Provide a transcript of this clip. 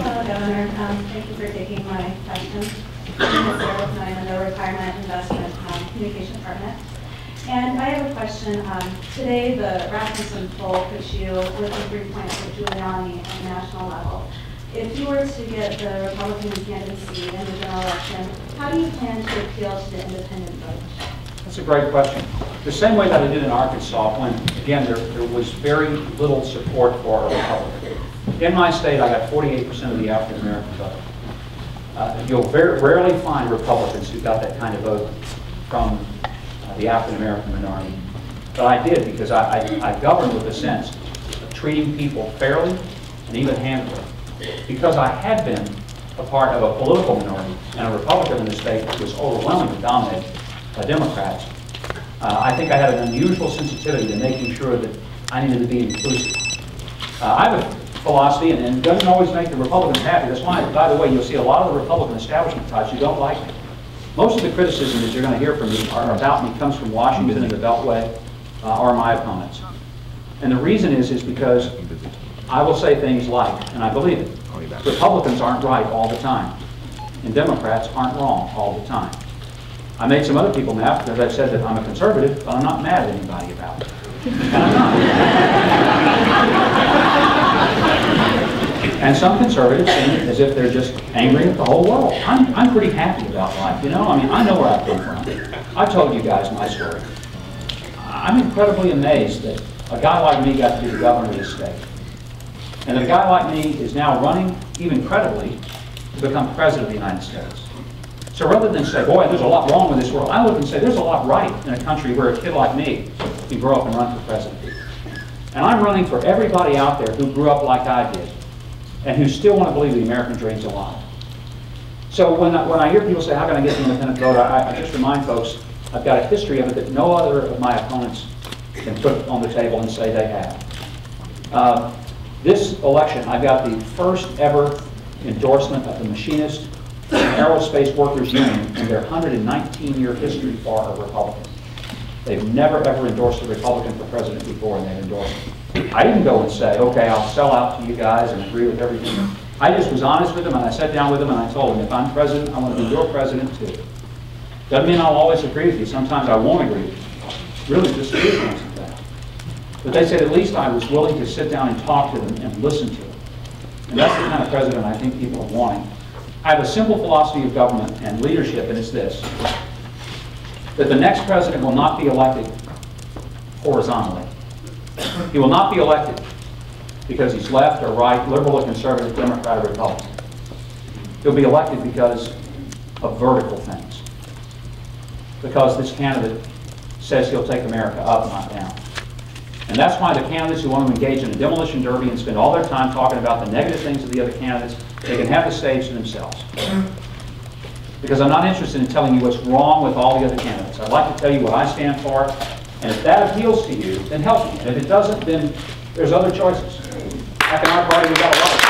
Hello, Governor. Thank you for taking my question. I'm in the Retirement Investment Communication Department. And I have a question. Today, the Rasmussen poll puts you within 3 points of Giuliani at the national level. If you were to get the Republican candidacy in the general election, how do you plan to appeal to the independent vote? That's a great question. The same way that I did in Arkansas, when, again, there was very little support for a Republican. In my state, I got 48% of the African-American vote. You'll very rarely find Republicans who got that kind of vote from the African-American minority. But I did, because I governed with a sense of treating people fairly and even handily. Because I had been a part of a political minority and a Republican in the state that was overwhelmingly dominated by Democrats, I think I had an unusual sensitivity to making sure that I needed to be inclusive. I have a philosophy, and it doesn't always make the Republicans happy. That's why, by the way, you'll see a lot of the Republican establishment types who don't like me. Most of the criticism that you're going to hear from me about me comes from Washington and the Beltway or my opponents. And the reason is because I will say things like, and I believe it, Republicans aren't right all the time, and Democrats aren't wrong all the time. I made some other people mad because I said that I'm a conservative, but I'm not mad at anybody about it. And I'm not. And some conservatives seem as if they're just angry at the whole world. I'm pretty happy about life, you know? I mean, I know where I've come from. I told you guys my story. I'm incredibly amazed that a guy like me got to be the governor of this state. And a guy like me is now running, even credibly, to become president of the United States. So rather than say, boy, there's a lot wrong with this world, I look and say, there's a lot right in a country where a kid like me can grow up and run for president. And I'm running for everybody out there who grew up like I did and who still want to believe the American dream's alive. So when I hear people say, how can I get the independent vote, I just remind folks, I've got a history of it that no other of my opponents can put on the table and say they have. This election, I got the first ever endorsement of the Machinist Aerospace Workers Union in their 119-year history for a Republican. They've never ever endorsed a Republican for president before, and they've endorsed me. I didn't go and say, okay, I'll sell out to you guys and agree with everything. I just was honest with them, and I sat down with them, and I told them, if I'm president, I want to be your president too. Doesn't mean I'll always agree with you. Sometimes I won't agree with you. Really disagree with them sometimes. But they said at least I was willing to sit down and talk to them and listen to them. And that's the kind of president I think people are wanting. I have a simple philosophy of government and leadership, and it's this: that the next president will not be elected horizontally. He will not be elected because he's left or right, liberal or conservative, Democrat or Republican. He'll be elected because of vertical things. Because this candidate says he'll take America up, not down. And that's why the candidates who want to engage in a demolition derby and spend all their time talking about the negative things of the other candidates, they can have the stage to themselves. Because I'm not interested in telling you what's wrong with all the other candidates. I'd like to tell you what I stand for, and if that appeals to you, then help me. And if it doesn't, then there's other choices. Back in our party, we've got a lot of